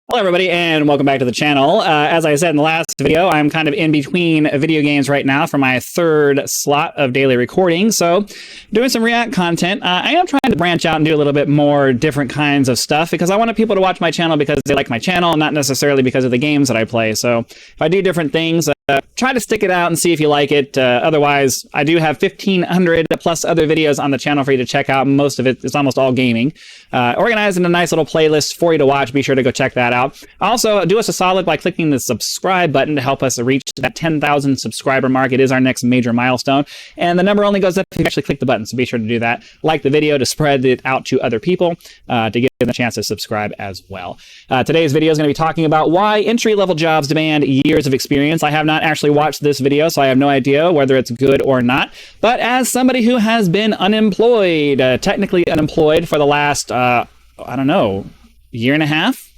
Hello everybody and welcome back to the channel. As I said in the last video, I'm kind of in between video games right now for my third slot of daily recording. So doing some React content. I am trying to branch out and do a little bit more different kinds of stuff because I want people to watch my channel because they like my channel and not necessarily because of the games that I play. So if I do different things, try to stick it out and see if you like it. Otherwise, I do have 1,500 plus other videos on the channel for you to check out. Most of it is almost all gaming. Organized in a nice little playlist for you to watch. Be sure to go check that out. Also, do us a solid by clicking the subscribe button to help us reach that 10,000 subscriber mark. It is our next major milestone. And the number only goes up if you actually click the button. So be sure to do that. Like the video to spread it out to other people to give them a chance to subscribe as well. Today's video is going to be talking about why entry-level jobs demand years of experience. I have not actually watched this video, so I have no idea whether it's good or not. But as somebody who has been unemployed, technically unemployed for the last, I don't know, year and a half,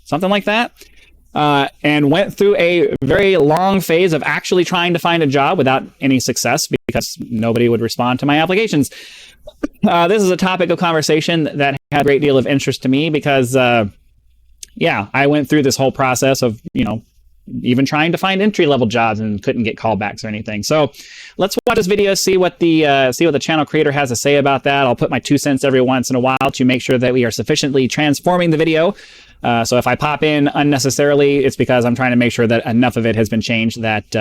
something like that, and went through a very long phase of actually trying to find a job without any success because nobody would respond to my applications. This is a topic of conversation that had a great deal of interest to me because, yeah, I went through this whole process of, even trying to find entry-level jobs and couldn't get callbacks or anything. So let's watch this video, see what the channel creator has to say about that. I'll put my 2 cents every once in a while to make sure that we are sufficiently transforming the video. So if I pop in unnecessarily, it's because I'm trying to make sure that enough of it has been changed that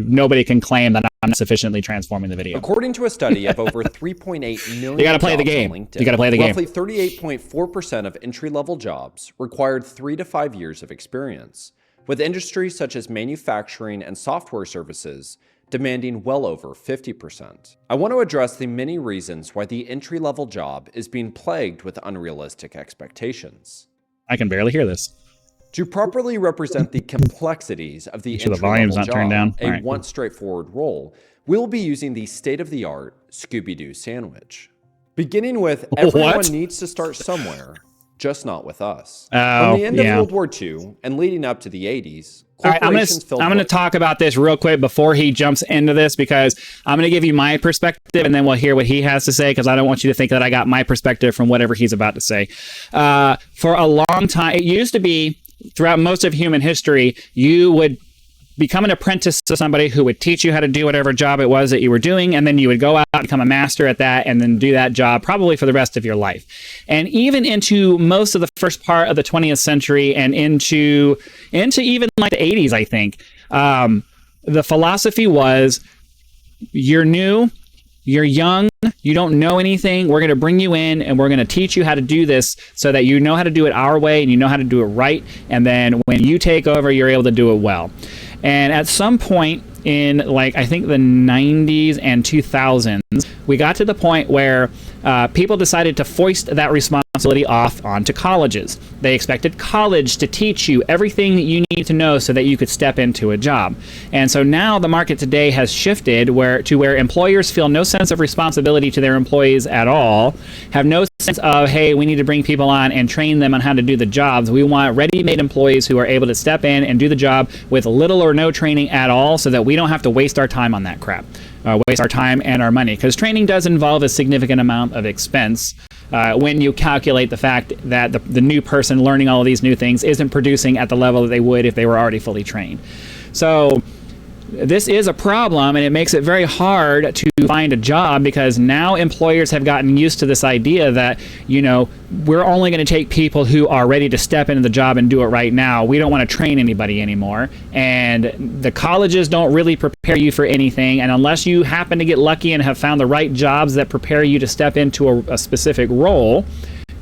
nobody can claim that I'm not sufficiently transforming the video. According to a study of over 3.8 million you got to play the game. LinkedIn, you got to play the game. Roughly 38.4% of entry-level jobs required 3 to 5 years of experience, with industries such as manufacturing and software services demanding well over 50%. I want to address the many reasons why the entry-level job is being plagued with unrealistic expectations. I can barely hear this. To properly represent the complexities of the volume's not turned down. a once straightforward role, we'll be using the state-of-the-art Scooby-Doo sandwich. Beginning with, everyone needs to start somewhere, just not with us. From the end of World War II and leading up to the 80s, all right, I'm going to talk about this real quick before he jumps into this because I'm going to give you my perspective and then we'll hear what he has to say because I don't want you to think that I got my perspective from whatever he's about to say. For a long time, it used to be throughout most of human history, you would become an apprentice to somebody who would teach you how to do whatever job it was that you were doing, and then you would go out and become a master at that and then do that job probably for the rest of your life. And even into most of the first part of the 20th century and into even like the 80s, I think, the philosophy was, you're new, you're young, you don't know anything, we're going to bring you in and we're going to teach you how to do this so that you know how to do it our way and you know how to do it right, and then when you take over, you're able to do it well. And at some point in, like, I think the 90s and 2000s, we got to the point where people decided to foist that responsibility off onto colleges. They expected college to teach you everything that you need to know so that you could step into a job. And so now the market today has shifted to where employers feel no sense of responsibility to their employees at all, have no sense of, hey, we need to bring people on and train them on how to do the jobs. We want ready-made employees who are able to step in and do the job with little or no training at all so that we don't have to waste our time on that crap. Waste our time and our money, because training does involve a significant amount of expense when you calculate the fact that the new person learning all of these new things isn't producing at the level that they would if they were already fully trained. So this is a problem, and it makes it very hard to find a job because now employers have gotten used to this idea that, we're only going to take people who are ready to step into the job and do it right now. We don't want to train anybody anymore. And the colleges don't really prepare you for anything. And unless you happen to get lucky and have found the right jobs that prepare you to step into a specific role,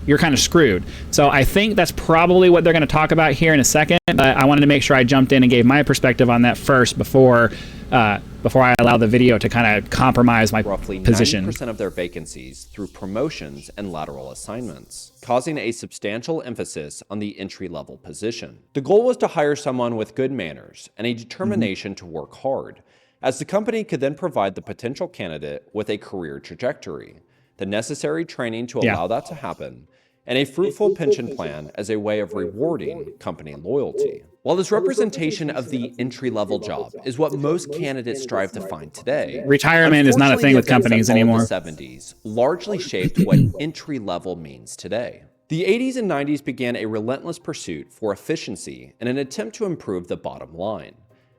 you're kind of screwed. So I think that's probably what they're going to talk about here in a second. But I wanted to make sure I jumped in and gave my perspective on that first before I allow the video to kind of compromise my position. Roughly 90% of their vacancies through promotions and lateral assignments, causing a substantial emphasis on the entry-level position. The goal was to hire someone with good manners and a determination to work hard, as the company could then provide the potential candidate with a career trajectory, the necessary training to allow that to happen, and a fruitful pension plan as a way of rewarding company loyalty. While this representation of the entry-level job is what most candidates strive to find today, retirement is not a thing with companies anymore. The 70s largely shaped what entry-level means today. The 80s and 90s began a relentless pursuit for efficiency in an attempt to improve the bottom line.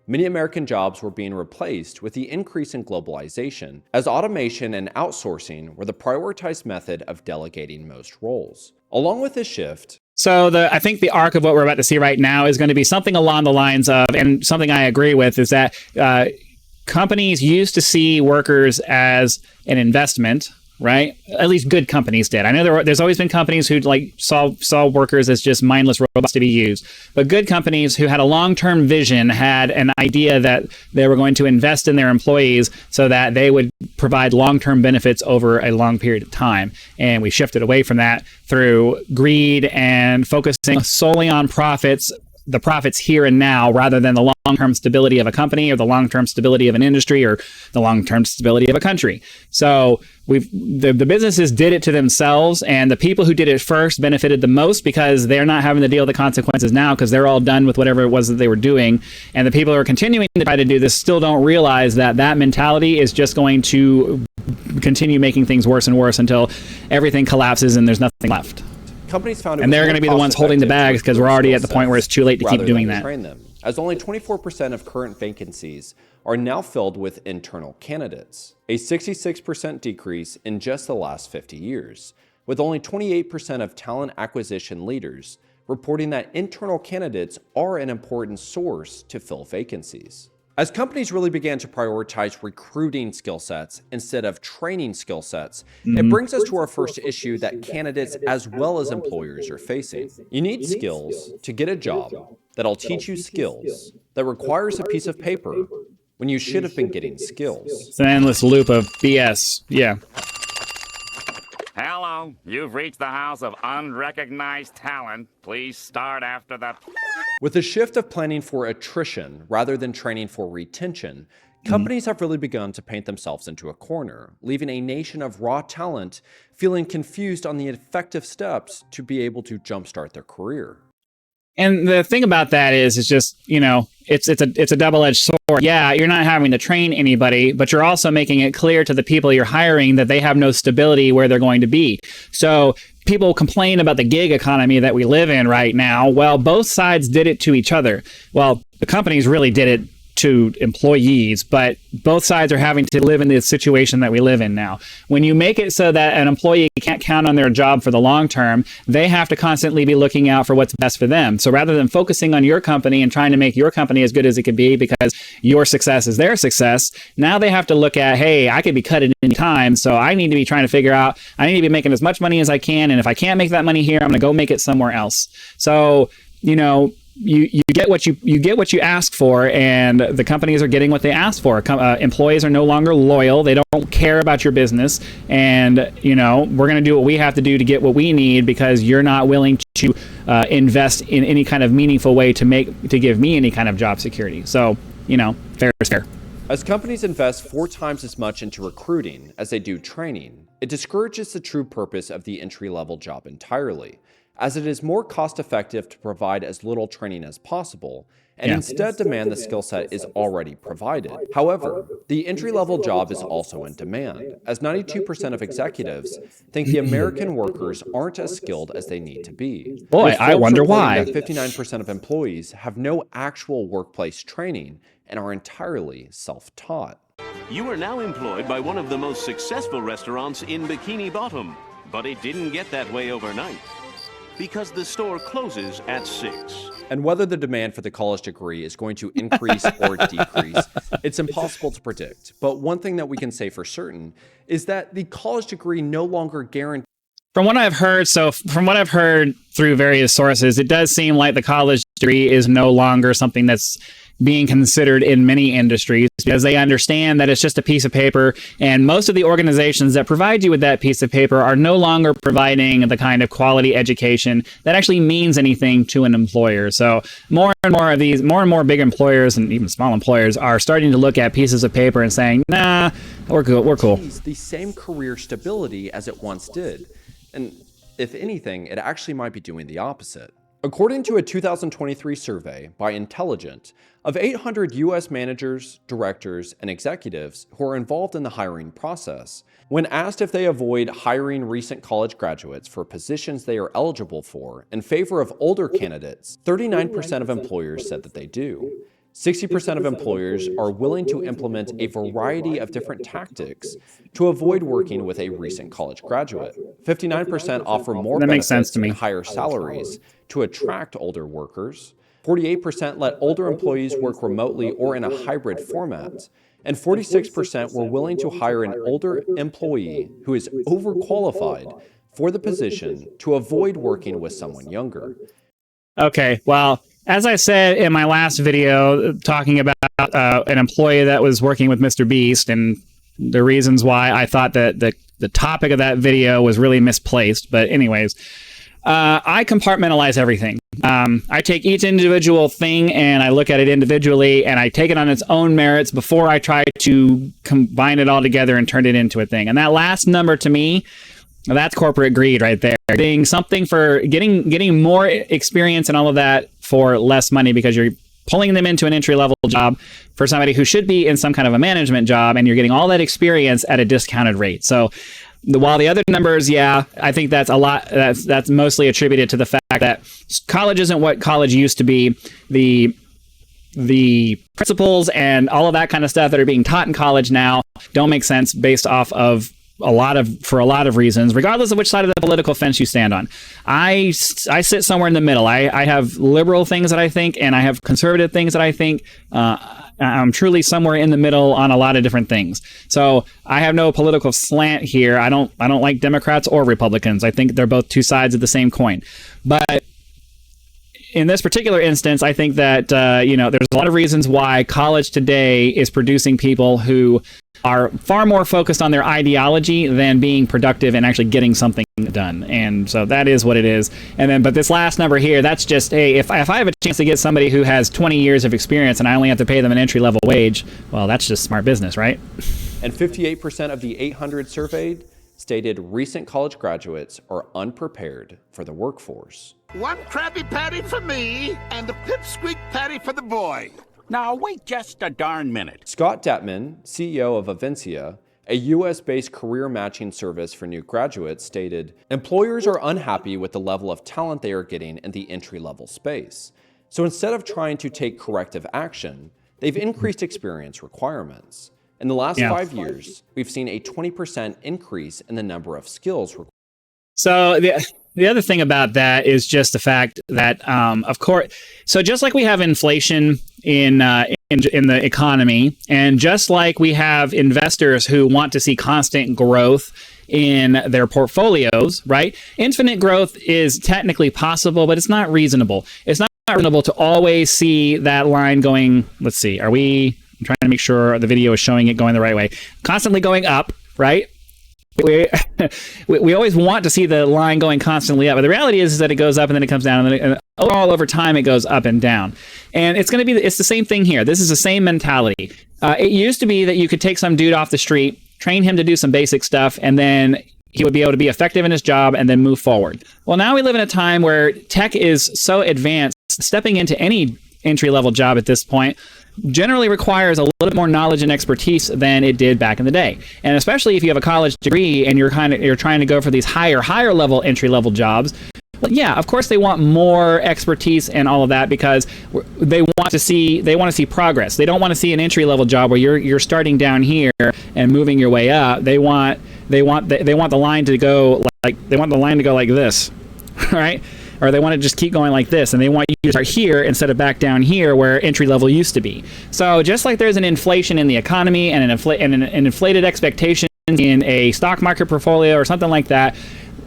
Many American jobs were being replaced with the increase in globalization, as automation and outsourcing were the prioritized method of delegating most roles. Along with this shift, so I think the arc of what we're about to see right now is going to be something along the lines of, and something I agree with, is that companies used to see workers as an investment, right? At least good companies did. I know there's always been companies who saw workers as just mindless robots to be used. But good companies who had a long-term vision had an idea that they were going to invest in their employees so that they would provide long-term benefits over a long period of time. And we shifted away from that through greed and focusing solely on profits, the profits here and now, rather than the long-term stability of a company or the long-term stability of an industry or the long-term stability of a country. So the businesses did it to themselves, and the people who did it first benefited the most because they're not having to deal with the consequences now because they're all done with whatever it was that they were doing. And the people who are continuing to try to do this still don't realize that that mentality is just going to continue making things worse and worse until everything collapses and there's nothing left. Companies found and they're going to be the ones holding the bags because we're already at the point where it's too late to keep doing that. Train them, as only 24% of current vacancies are now filled with internal candidates, a 66% decrease in just the last 50 years, with only 28% of talent acquisition leaders reporting that internal candidates are an important source to fill vacancies. As companies really began to prioritize recruiting skill sets instead of training skill sets, it brings us to our first issue that candidates as well as employers are facing. You need skills to get a job that'll teach you skills that requires a piece of paper when you should have been getting skills. It's an endless loop of BS. Yeah. Hello, you've reached the house of unrecognized talent. Please start after the... With the shift of planning for attrition rather than training for retention, companies have really begun to paint themselves into a corner, leaving a nation of raw talent feeling confused on the effective steps to be able to jumpstart their career. And the thing about that is just, it's a double-edged sword. Yeah, you're not having to train anybody, but you're also making it clear to the people you're hiring that they have no stability where they're going to be. So people complain about the gig economy that we live in right now. Well, both sides did it to each other. Well, the companies really did it to employees, but both sides are having to live in the situation that we live in now. When you make it so that an employee can't count on their job for the long term, they have to constantly be looking out for what's best for them. So rather than focusing on your company and trying to make your company as good as it could be because your success is their success, now they have to look at, hey, I could be cut at any time, so I need to be trying to figure out, I need to be making as much money as I can, and if I can't make that money here, I'm going to go make it somewhere else. So, you get what you ask for, and the companies are getting what they ask for. Employees are no longer loyal. They don't care about your business, and we're going to do what we have to do to get what we need because you're not willing to invest in any kind of meaningful way to give me any kind of job security. So fair is fair. As companies invest 4 times as much into recruiting as they do training, it discourages the true purpose of the entry-level job entirely, as it is more cost-effective to provide as little training as possible and instead demand the skill set is already provided. However, the entry-level job is also in demand, as 92% of executives think the American workers aren't as skilled as they need to be. Boy, I wonder why. 59% of employees have no actual workplace training and are entirely self-taught. You are now employed by one of the most successful restaurants in Bikini Bottom, but it didn't get that way overnight, because the store closes at 6. And whether the demand for the college degree is going to increase or decrease, it's impossible to predict. But one thing that we can say for certain is that the college degree no longer guarantees. From what I've heard through various sources, it does seem like the college degree is no longer something that's being considered in many industries because they understand that it's just a piece of paper, and most of the organizations that provide you with that piece of paper are no longer providing the kind of quality education that actually means anything to an employer. So more and more big employers and even small employers are starting to look at pieces of paper and saying, nah, we're cool. The same career stability as it once did. And if anything, it actually might be doing the opposite. According to a 2023 survey by Intelligent, of 800 U.S. managers, directors, and executives who are involved in the hiring process, when asked if they avoid hiring recent college graduates for positions they are eligible for in favor of older candidates, 39% of employers said that they do. 60% of employers are willing to implement a variety of different tactics to avoid working with a recent college graduate. 59% offer more benefits and higher salaries to attract older workers. 48% let older employees work remotely or in a hybrid format. And 46% were willing to hire an older employee who is overqualified for the position to avoid working with someone younger. Okay, well, as I said in my last video talking about an employee that was working with Mr. Beast and the reasons why I thought that the topic of that video was really misplaced. But anyways, I compartmentalize everything. I take each individual thing and I look at it individually and I take it on its own merits before I try to combine it all together and turn it into a thing. And that last number to me, that's corporate greed right there. Getting something for getting more experience and all of that for less money because you're pulling them into an entry-level job for somebody who should be in some kind of a management job, and you're getting all that experience at a discounted rate. So while the other numbers, yeah, I think that's a lot. That's mostly attributed to the fact that college isn't what college used to be. The principles and all of that kind of stuff that are being taught in college now don't make sense based off of for a lot of reasons, regardless of which side of the political fence you stand on. I sit somewhere in the middle. I have liberal things that I think, and I have conservative things that I think. I'm truly somewhere in the middle on a lot of different things. So I have no political slant here. I don't like Democrats or Republicans. I think they're both two sides of the same coin. But in this particular instance, I think that there's a lot of reasons why college today is producing people who are far more focused on their ideology than being productive and actually getting something done. And so that is what it is. And then, but this last number here, that's just, hey, if I have a chance to get somebody who has 20 years of experience and I only have to pay them an entry-level wage, well, that's just smart business, right? And 58% of the 800 surveyed stated recent college graduates are unprepared for the workforce. One Krabby Patty for me and a Pipsqueak Patty for the boy. Now, wait just a darn minute. Scott Detman, CEO of Avencia, a U.S.-based career matching service for new graduates, stated, employers are unhappy with the level of talent they are getting in the entry-level space. So instead of trying to take corrective action, they've increased experience requirements. In the last 5 years, we've seen a 20% increase in the number of skills required. So the other thing about that is just the fact that, of course, so just like we have inflation in the economy, and just like we have investors who want to see constant growth in their portfolios, right? Infinite growth is technically possible, but it's not reasonable. It's not reasonable to always see that line going, let's see, I'm trying to make sure the video is showing it going the right way. Constantly going up, right? We always want to see the line going constantly up, but the reality is that it goes up and then it comes down, and then all over time it goes up and down. And it's the same thing here. This is the same mentality. It used to be that you could take some dude off the street, train him to do some basic stuff, and then he would be able to be effective in his job and then move forward. Well, now we live in a time where tech is so advanced, stepping into any entry-level job at this point generally requires a little bit more knowledge and expertise than it did back in the day. And especially if you have a college degree and you're trying to go for these higher level entry-level jobs, well, yeah, of course they want more expertise and all of that because they want to see progress. They don't want to see an entry-level job where you're starting down here and moving your way up. They want the line to go like this, right? Or they want to just keep going like this, and they want you to start here instead of back down here where entry level used to be. So just like there's an inflation in the economy and an inflated expectation in a stock market portfolio or something like that,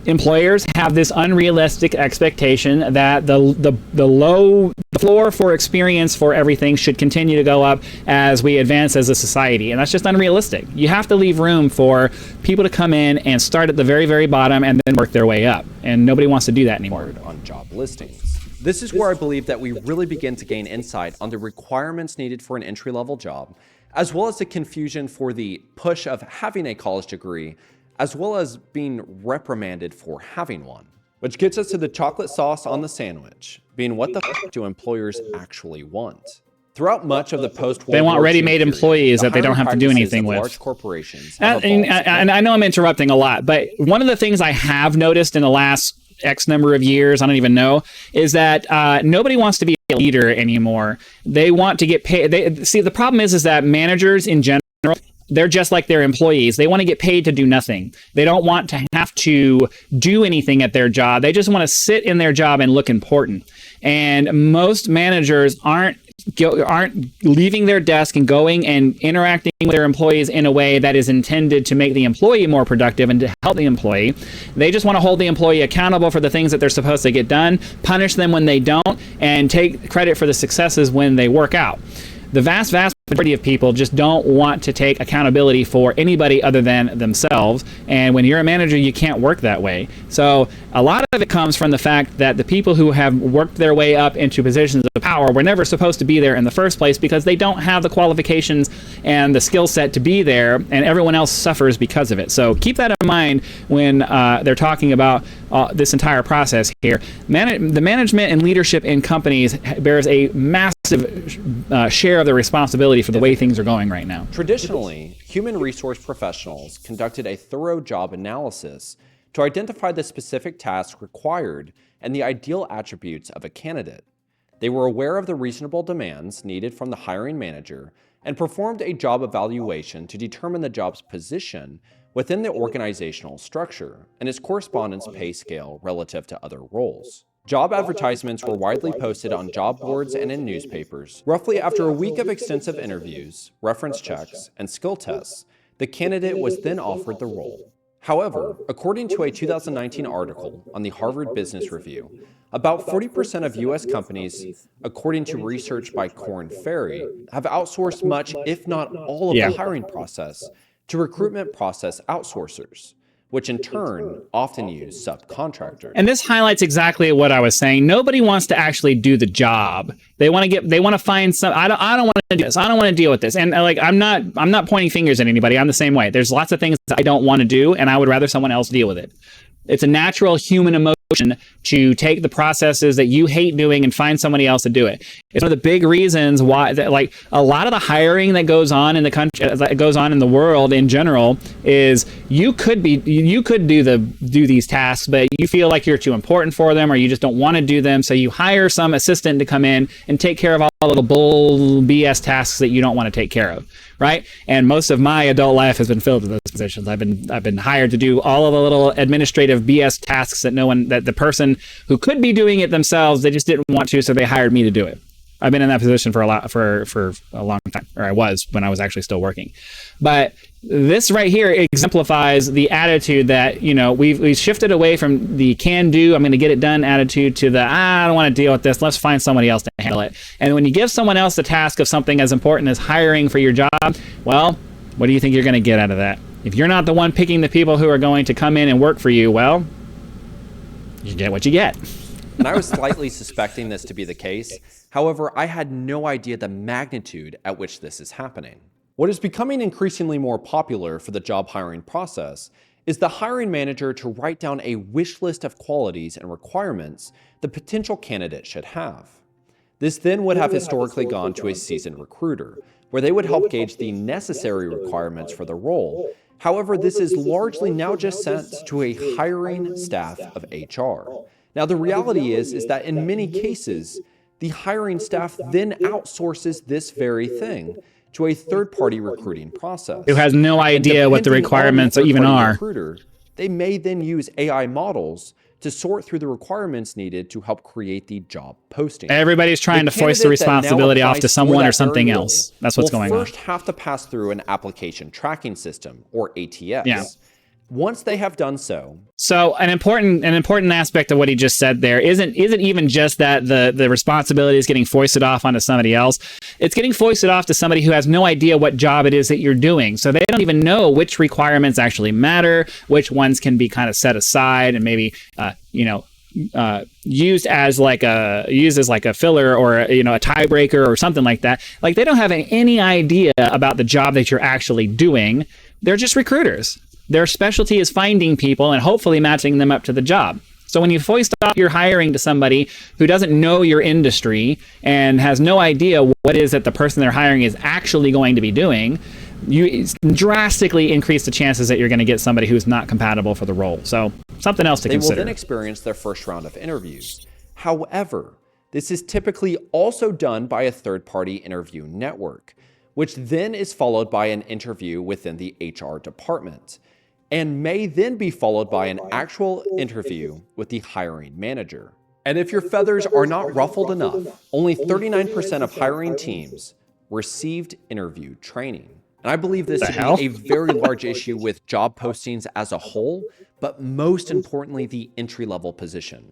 employers have this unrealistic expectation that the floor for experience for everything should continue to go up as we advance as a society, and that's just unrealistic. You have to leave room for people to come in and start at the very, very bottom and then work their way up, and nobody wants to do that anymore. On job listings. This is where I believe that we really begin to gain insight on the requirements needed for an entry-level job, as well as the confusion for the push of having a college degree, as well as being reprimanded for having one. Which gets us to the chocolate sauce on the sandwich, being what the f do employers actually want? Throughout much of the post-World They want War II ready-made period, employees that they don't hiring have to do practices anything of with. Large corporations have And evolved. I know I'm interrupting a lot, but one of the things I have noticed in the last X number of years, I don't even know, is that nobody wants to be a leader anymore. They want to get paid. See, the problem is that managers in general, they're just like their employees. They want to get paid to do nothing. They don't want to have to do anything at their job. They just want to sit in their job and look important. And most managers aren't leaving their desk and going and interacting with their employees in a way that is intended to make the employee more productive and to help the employee. They just want to hold the employee accountable for the things that they're supposed to get done, punish them when they don't, and take credit for the successes when they work out. The vast majority of people just don't want to take accountability for anybody other than themselves. And when you're a manager, you can't work that way. So a lot of it comes from the fact that the people who have worked their way up into positions of power were never supposed to be there in the first place because they don't have the qualifications and the skill set to be there, and everyone else suffers because of it. So keep that in mind when they're talking about this entire process here. The management and leadership in companies bears a massive share of the responsibility for the way things are going right now. Traditionally, human resource professionals conducted a thorough job analysis to identify the specific tasks required and the ideal attributes of a candidate. They were aware of the reasonable demands needed from the hiring manager and performed a job evaluation to determine the job's position within the organizational structure and its correspondence pay scale relative to other roles. Job advertisements were widely posted on job boards and in newspapers. Roughly after a week of extensive interviews, reference checks, and skill tests, the candidate was then offered the role. However, according to a 2019 article on the Harvard Business Review, about 40% of U.S. companies, according to research by Korn Ferry, have outsourced much, if not all, of the hiring process to recruitment process outsourcers, which in turn often use subcontractors. And this highlights exactly what I was saying. Nobody wants to actually do the job. They want to find some. I don't want to do this. I don't want to deal with this. And like, I'm not pointing fingers at anybody. I'm the same way. There's lots of things that I don't want to do, and I would rather someone else deal with it. It's a natural human emotion to take the processes that you hate doing and find somebody else to do it. It's one of the big reasons why, like, a lot of the hiring that goes on in the country, that goes on in the world in general, is you could do these tasks, but you feel like you're too important for them, or you just don't want to do them. So you hire some assistant to come in and take care of all the little bull BS tasks that you don't want to take care of, right? And most of my adult life has been filled with those positions. I've been hired to do all of the little administrative BS tasks that the person who could be doing it themselves, they just didn't want to, so they hired me to do it. I've been in that position for a long time, or I was when I was actually still working. But this right here exemplifies the attitude that, we've shifted away from the can do, I'm going to get it done attitude to the I don't want to deal with this, let's find somebody else to handle it. And when you give someone else the task of something as important as hiring for your job, well, what do you think you're going to get out of that? If you're not the one picking the people who are going to come in and work for you, well, you get what you get. And I was slightly suspecting this to be the case. However, I had no idea the magnitude at which this is happening. What is becoming increasingly more popular for the job hiring process is the hiring manager to write down a wish list of qualities and requirements the potential candidate should have. This then would have historically gone to a seasoned recruiter, where they would help gauge the necessary requirements for the role. However, this is largely now just sent to a hiring staff of HR. Now, the reality is that in many cases, the hiring staff then outsources this very thing to a third-party recruiting process. Who has no idea what the requirements even are. Recruiter, they may then use AI models to sort through the requirements needed to help create the job posting. Everybody's trying to foist the responsibility off to someone or something else. That's what's going on. Will first have to pass through an application tracking system, or ATS. Yeah. Once they have done so. So an important aspect of what he just said there isn't even just that the responsibility is getting foisted off onto somebody else. It's getting foisted off to somebody who has no idea what job it is that you're doing. So they don't even know which requirements actually matter, which ones can be kind of set aside and maybe used as like a filler or a tiebreaker or something like that. Like, they don't have any idea about the job that you're actually doing. They're just recruiters. Their specialty is finding people and hopefully matching them up to the job. So when you foist off your hiring to somebody who doesn't know your industry and has no idea what it is that the person they're hiring is actually going to be doing, you drastically increase the chances that you're going to get somebody who's not compatible for the role. So something else to consider. They will then experience their first round of interviews. However, this is typically also done by a third-party interview network, which then is followed by an interview within the HR department, and may then be followed by an actual interview with the hiring manager. And if your feathers are not ruffled enough, only 39% of hiring teams received interview training. And I believe this to be a very large issue with job postings as a whole, but most importantly, the entry-level position.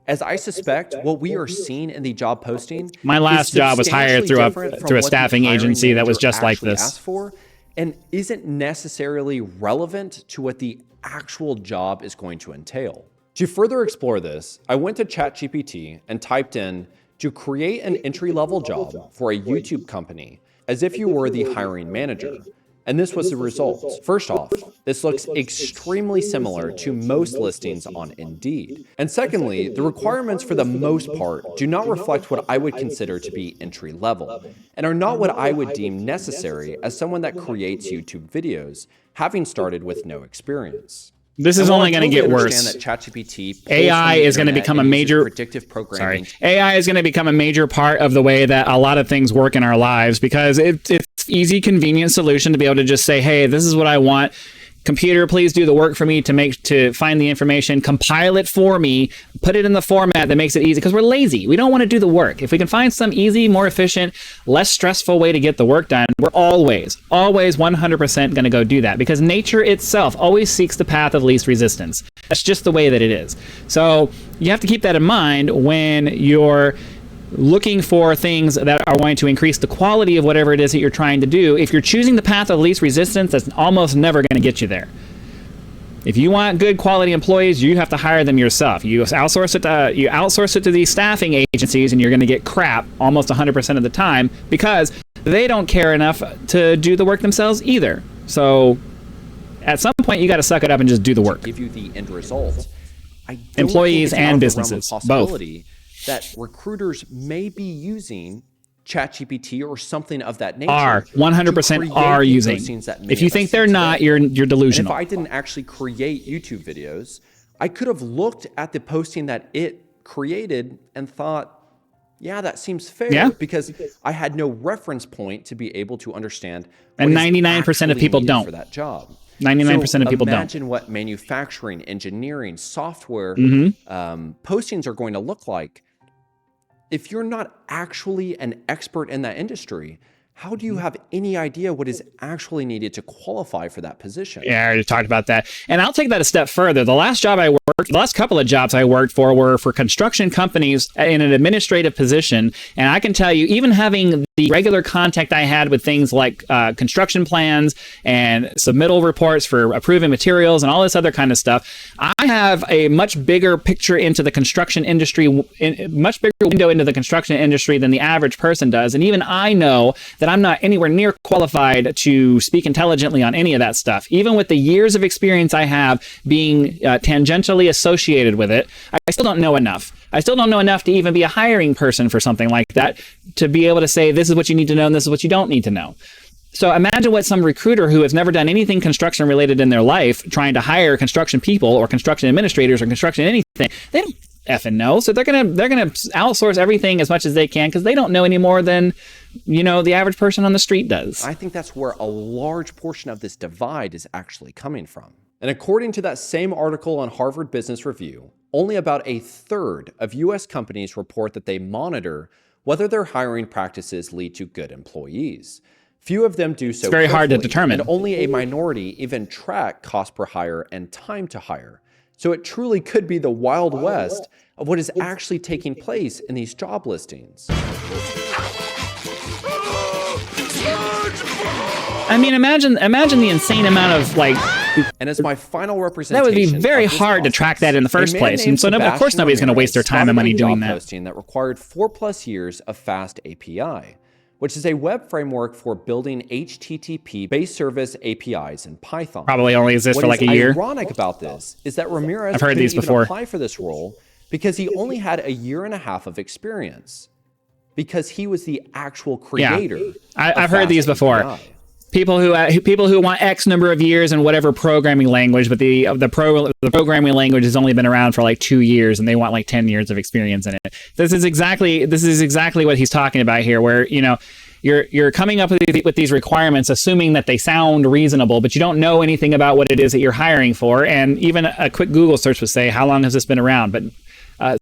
As I suspect, what we are seeing in the job posting, my last job was hired through a staffing agency that was just like this. Asked for, and isn't necessarily relevant to what the actual job is going to entail. To further explore this, I went to ChatGPT and typed in to create an entry-level job for a YouTube company as if you were the hiring manager. And this was the result. First off, this looks extremely similar to most listings on Indeed. And secondly, the requirements for the most part do not reflect what I would consider to be entry level, and are not what I would deem necessary as someone that creates YouTube videos, having started with no experience. This is only going to get worse. AI is going to become a major predictive programming. AI is going to become a major part of the way that a lot of things work in our lives, because it's easy, convenient solution to be able to just say, hey, this is what I want. Computer, please do the work for me to find the information, compile it for me, put it in the format that makes it easy, because we're lazy. We don't want to do the work. If we can find some easy, more efficient, less stressful way to get the work done, we're always 100% going to go do that, because nature itself always seeks the path of least resistance. That's just the way that it is. So you have to keep that in mind when you're looking for things that are going to increase the quality of whatever it is that you're trying to do. If you're choosing the path of least resistance, that's almost never going to get you there. If you want good quality employees, you have to hire them yourself. You outsource it to these staffing agencies, and you're going to get crap almost 100% of the time, because they don't care enough to do the work themselves either. So at some point, you got to suck it up and just do the work. Give you the end result. Employees and businesses, both. That recruiters may be using ChatGPT or something of that nature. 100% are using. If you think they're not, you're delusional. And if I didn't actually create YouTube videos, I could have looked at the posting that it created and thought, yeah, that seems fair, because I had no reference point to be able to understand. And 99% of people don't for that job. 99% of people don't. Imagine what manufacturing, engineering, software postings are going to look like. If you're not actually an expert in that industry, how do you have any idea what is actually needed to qualify for that position? Yeah, I already talked about that. And I'll take that a step further. The last couple of jobs I worked for were for construction companies in an administrative position. And I can tell you, even having the regular contact I had with things like construction plans and submittal reports for approving materials and all this other kind of stuff, I have a much bigger picture into the construction industry, much bigger window into the construction industry than the average person does. And even I know that I'm not anywhere near qualified to speak intelligently on any of that stuff. Even with the years of experience I have being tangentially associated with it, I still don't know enough. I still don't know enough to even be a hiring person for something like that, to be able to say, this is what you need to know and this is what you don't need to know. So imagine what some recruiter who has never done anything construction related in their life trying to hire construction people or construction administrators or construction anything, they don't effing know. So they're gonna outsource everything as much as they can, because they don't know any more than the average person on the street does. I think that's where a large portion of this divide is actually coming from. And according to that same article on Harvard Business Review, only about a third of U.S. companies report that they monitor whether their hiring practices lead to good employees. Few of them do so. It's very hard to determine. And only a minority even track cost per hire and time to hire. So it truly could be the Wild West of what is actually taking place in these job listings. I mean, imagine the insane amount of and as my final representation, that would be very hard to track that in the first place. And so, of course, nobody's going to waste their time and money doing that. Posting that required 4+ years of fast API. which is a web framework for building HTTP-based service APIs in Python. Probably only exists for like a year. What is ironic about this is that Ramirez I've heard couldn't these even before. apply for this role because he only had a year and a half of experience, because he was the actual creator. I've heard these before. API. People who want X number of years in whatever programming language, but the programming language has only been around for like 2 years, and they want like 10 years of experience in it. This is exactly what he's talking about here, where you're coming up with these requirements, assuming that they sound reasonable, but you don't know anything about what it is that you're hiring for. And even a quick Google search would say, how long has this been around? But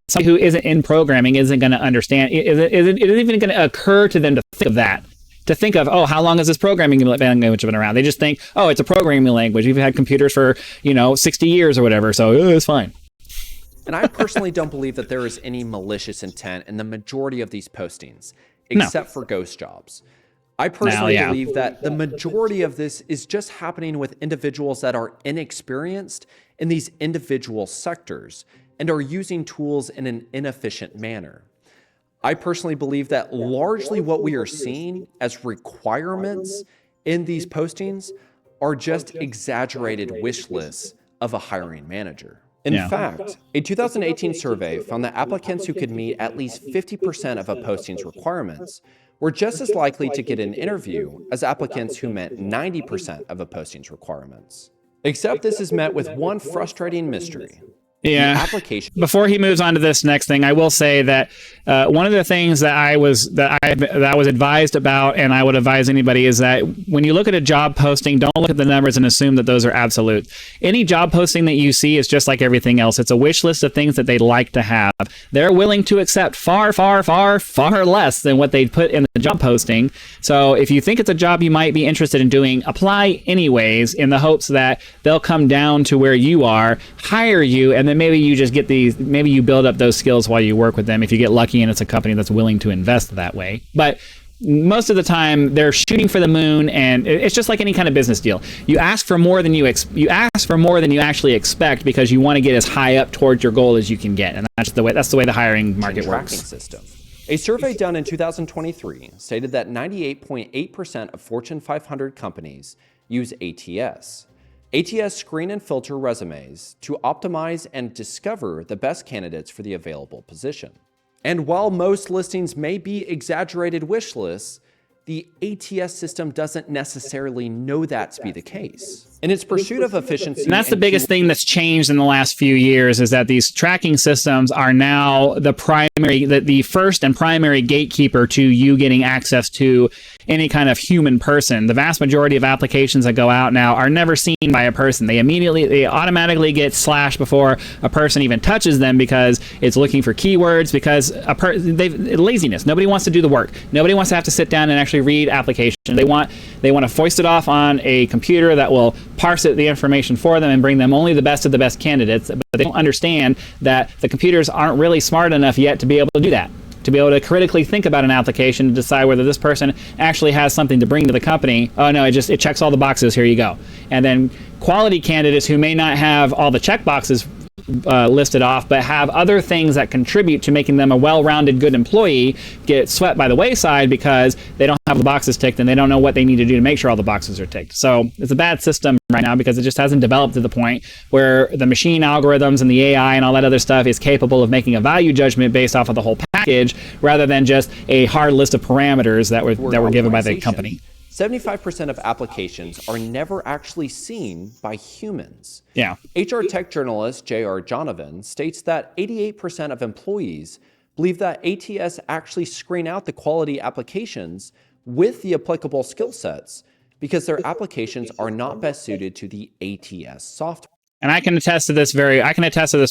somebody who isn't in programming isn't going to understand. It isn't even going to occur to them to think of that. To think of, oh, how long has this programming language been around? They just think, oh, it's a programming language. We've had computers for 60 years or whatever, so it's fine. And I personally don't believe that there is any malicious intent in the majority of these postings, except for ghost jobs. I personally believe that the majority of this is just happening with individuals that are inexperienced in these individual sectors and are using tools in an inefficient manner. I personally believe that largely what we are seeing as requirements in these postings are just exaggerated wish lists of a hiring manager. In fact, a 2018 survey found that applicants who could meet at least 50% of a posting's requirements were just as likely to get an interview as applicants who met 90% of a posting's requirements. Except this is met with one frustrating mystery. Yeah. Application. Before he moves on to this next thing, I will say that one of the things that I was advised about, and I would advise anybody, is that when you look at a job posting, don't look at the numbers and assume that those are absolute. Any job posting that you see is just like everything else. It's a wish list of things that they'd like to have. They're willing to accept far, far, far, far less than what they put in the job posting. So if you think it's a job you might be interested in doing, apply anyways in the hopes that they'll come down to where you are, hire you, and then maybe you just get maybe you build up those skills while you work with them if you get lucky and it's a company that's willing to invest that way. But most of the time they're shooting for the moon, and it's just like any kind of business deal. You ask for more than you actually expect because you want to get as high up towards your goal as you can get, and that's the way the hiring market works. System. A survey done in 2023 stated that 98.8% of Fortune 500 companies use ATS. ATS screen and filter resumes to optimize and discover the best candidates for the available position. And while most listings may be exaggerated wish lists, the ATS system doesn't necessarily know that to be the case. In its pursuit of efficiency... And that's the biggest thing that's changed in the last few years, is that these tracking systems are now the first and primary gatekeeper to you getting access to any kind of human person. The vast majority of applications that go out now are never seen by a person. They automatically get slashed before a person even touches them because it's looking for keywords, because laziness. Nobody wants to do the work. Nobody wants to have to sit down and actually read applications. They want to foist it off on a computer that will parse the information for them and bring them only the best of the best candidates, but they don't understand that the computers aren't really smart enough yet to be able to do that, to be able to critically think about an application to decide whether this person actually has something to bring to the company. Oh no, it checks all the boxes, here you go. And then quality candidates who may not have all the check boxes listed off, but have other things that contribute to making them a well-rounded good employee, get swept by the wayside because they don't have the boxes ticked and they don't know what they need to do to make sure all the boxes are ticked. So it's a bad system right now because it just hasn't developed to the point where the machine algorithms and the AI and all that other stuff is capable of making a value judgment based off of the whole package rather than just a hard list of parameters that were given by the company. 75% of applications are never actually seen by humans. Yeah. HR tech journalist J.R. Jonovan states that 88% of employees believe that ATS actually screen out the quality applications with the applicable skill sets because their applications are not best suited to the ATS software. And I can attest to this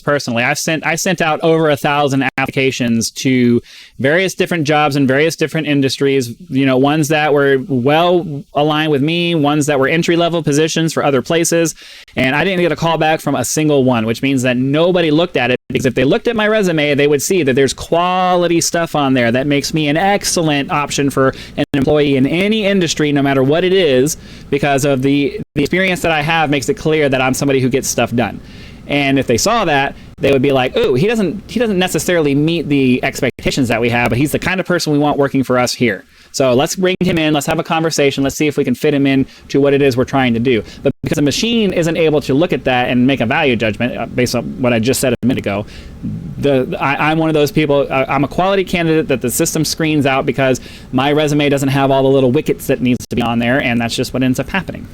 personally. I sent out over 1,000 applications to various different jobs in various different industries, ones that were well aligned with me, ones that were entry-level positions for other places, and I didn't get a call back from a single one, which means that nobody looked at it, because if they looked at my resume, they would see that there's quality stuff on there that makes me an excellent option for an employee in any industry, no matter what it is, because of the experience that I have makes it clear that I'm somebody who gets stuff done. And if they saw that, they would be like, "Oh, he doesn't necessarily meet the expectations that we have, but he's the kind of person we want working for us here. So let's bring him in, let's have a conversation, let's see if we can fit him in to what it is we're trying to do." But because a machine isn't able to look at that and make a value judgment based on what I just said a minute ago, I'm one of those people. I'm a quality candidate that the system screens out because my resume doesn't have all the little wickets that needs to be on there, and that's just what ends up happening.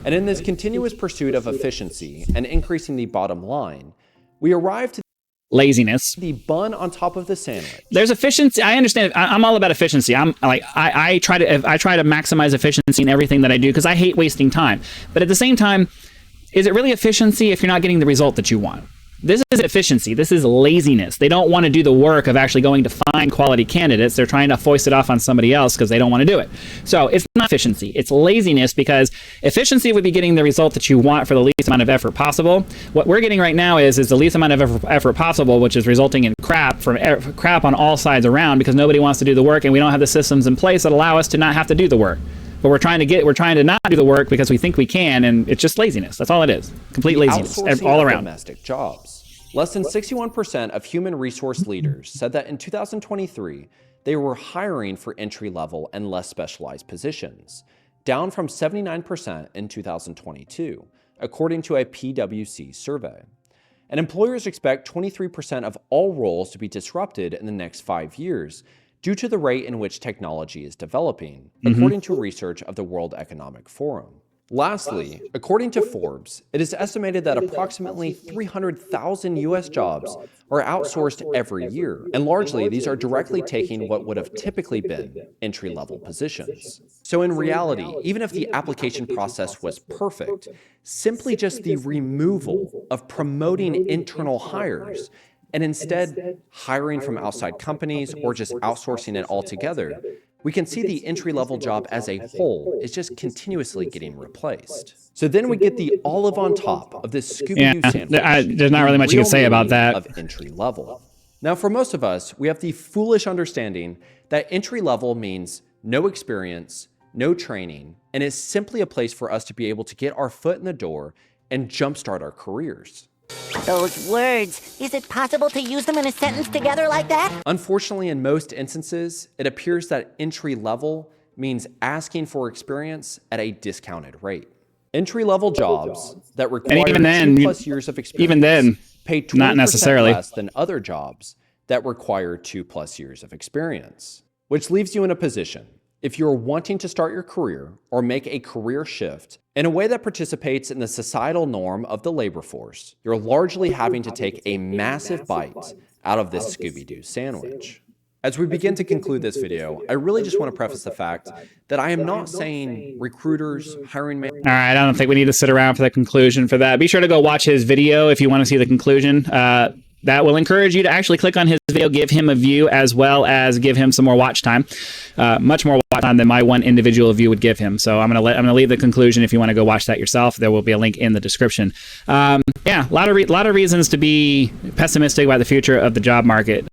And in this continuous pursuit of efficiency and increasing the bottom line, we arrive to Laziness. the bun on top of the sandwich. There's efficiency. I understand. I'm all about efficiency. I try to maximize efficiency in everything that I do because I hate wasting time. But at the same time, is it really efficiency if you're not getting the result that you want? This isn't efficiency. This is laziness. They don't want to do the work of actually going to find quality candidates. They're trying to foist it off on somebody else because they don't want to do it. So it's not efficiency. It's laziness, because efficiency would be getting the result that you want for the least amount of effort possible. What we're getting right now is the least amount of effort possible, which is resulting in crap on all sides around because nobody wants to do the work, and we don't have the systems in place that allow us to not have to do the work. But we're trying to not do the work because we think we can, and it's just laziness. That's all it is. Complete laziness all around. Domestic jobs. Less than 61% of human resource leaders said that in 2023, they were hiring for entry-level and less specialized positions, down from 79% in 2022, according to a PwC survey. And employers expect 23% of all roles to be disrupted in the next 5 years due to the rate in which technology is developing, according to research of the World Economic Forum. Lastly, according to Forbes, it is estimated that approximately 300,000 U.S. jobs are outsourced every year, and largely these are directly taking what would have typically been entry-level positions. So in reality, even if the application process was perfect, simply just the removal of promoting internal hires and instead hiring from outside companies or just outsourcing it altogether, we can see the entry-level job as a whole is just continuously getting replaced. So then we get the olive on top of this Scooby-Doo sandwich. There's not really much you can say about that. Of entry-level. Now, for most of us, we have the foolish understanding that entry-level means no experience, no training, and is simply a place for us to be able to get our foot in the door and jumpstart our careers. Those words, is it possible to use them in a sentence together like that? Unfortunately, in most instances, it appears that entry-level means asking for experience at a discounted rate. Entry-level jobs that require 2+ years of experience pay 20% not necessarily less than other jobs that require 2+ years of experience, which leaves you in a position, if you're wanting to start your career or make a career shift in a way that participates in the societal norm of the labor force, you're largely having to take a massive bite out of this Scooby-Doo sandwich. As we begin to conclude this video, I really just want to preface the fact that I am not saying recruiters, hiring managers... All right, I don't think we need to sit around for the conclusion for that. Be sure to go watch his video if you want to see the conclusion. That will encourage you to actually click on his video, give him a view, as well as give him some more watch time, much more watch time than my one individual view would give him. So I'm gonna leave the conclusion if you want to go watch that yourself. There will be a link in the description. Yeah, a lot of reasons to be pessimistic about the future of the job market.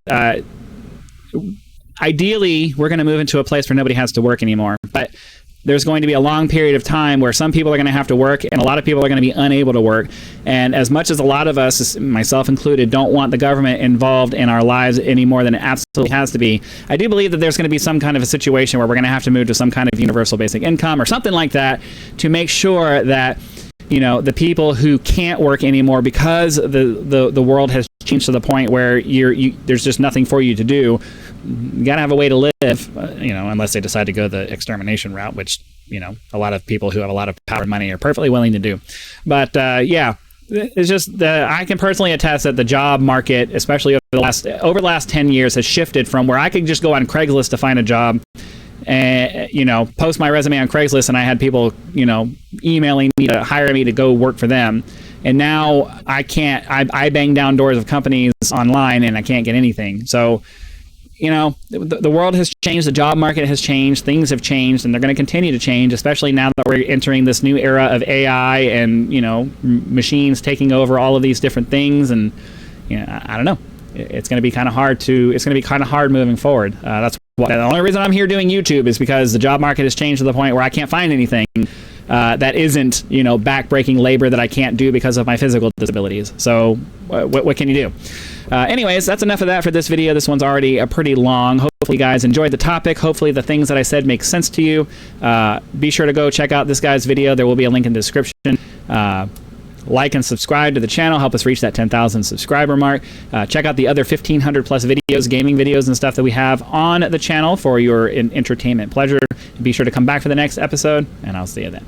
Ideally, we're going to move into a place where nobody has to work anymore, but there's going to be a long period of time where some people are going to have to work and a lot of people are going to be unable to work. And as much as a lot of us, myself included, don't want the government involved in our lives any more than it absolutely has to be, I do believe that there's going to be some kind of a situation where we're going to have to move to some kind of universal basic income or something like that to make sure that, you know, the people who can't work anymore because the world has changed to the point where there's just nothing for you to do. You gotta have a way to live, you know, unless they decide to go the extermination route, which, you know, a lot of people who have a lot of power and money are perfectly willing to do. But yeah, it's just I can personally attest that the job market, especially over the last 10 years, has shifted from where I could just go on Craigslist to find a job and, you know, post my resume on Craigslist, and I had people, you know, emailing me to hire me to go work for them. And now I can't. I bang down doors of companies online and I can't get anything. So, you know, the world has changed, the job market has changed, things have changed, and they're going to continue to change, especially now that we're entering this new era of AI and, you know, machines taking over all of these different things. And, you know, I don't know. It's going to be kind of hard moving forward. That's why the only reason I'm here doing YouTube is because the job market has changed to the point where I can't find anything. that isn't, back-breaking labor that I can't do because of my physical disabilities. So what can you do? Anyways, that's enough of that for this video. This one's already pretty long. Hopefully you guys enjoyed the topic. Hopefully the things that I said make sense to you. Be sure to go check out this guy's video. There will be a link in the description. Like and subscribe to the channel. Help us reach that 10,000 subscriber mark. Check out the other 1,500 plus videos, gaming videos and stuff that we have on the channel for your entertainment pleasure. Be sure to come back for the next episode, and I'll see you then.